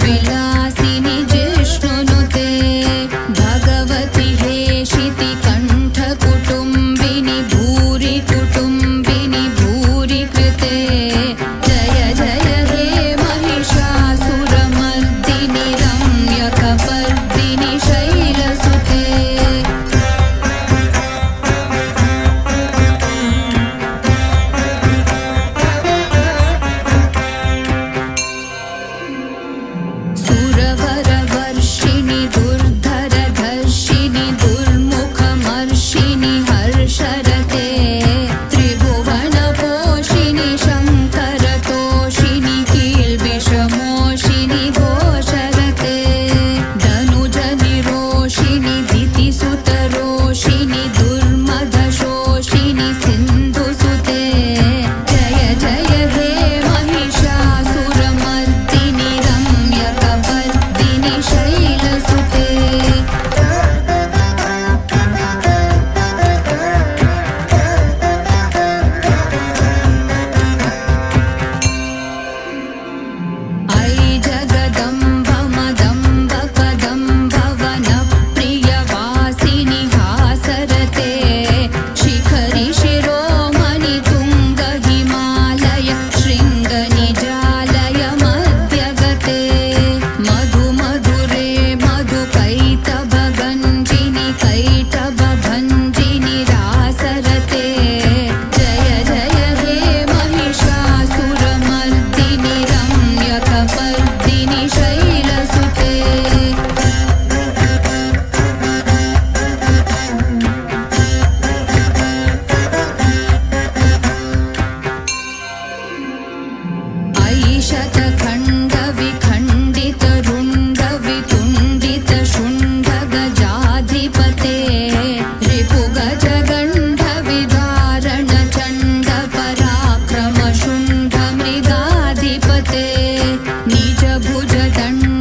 विलासिनि जिष्णुनुते भगवति हेशिति कण्ठ कुटुम्बिनि भूरि कुटुम्बिनि भूरि कृते जय जय हे महिषासुरमर्दिनि रम्यकपर्दिनि शैलसुते सुरवरवर्षिणि दुर्धरधर्षिणि दुर्मुखमर्षिणि हर्षरते त्रिभुवनपोषिणि शङ्करतोषिणि कील्बिषमोषिणि घोषरते धनुजनिरोषिणि दितिसुतरोषिणि दुर्मदशोषिणि सिन्धुसुते जय जय हे महिषासुरमर्दिनि रम्यकपर्दिनि शैलसुते ऐ जगदम्ब मदम्ब कदम्ब वनप्रियवासिनि हासरते शिखरि शिरोमणि तुङ्ग हिमालय शृङ्गनिजालय मध्यगते मधु मधुरे मधुकैटभगञ्जिनि कैटभभञ्जिनि रासरते जय जय हे महिषासुरमर्दिनि रम्यकपर्दिनि शैलसुते ऐ शतखण्डविखण्डितरुण्डवितुण्डितशुण्डगजाधिपते रिपुगजगण्डविदारणचण्डपराक्रमशुण्डमृगाधिपते निजभुजदण्ड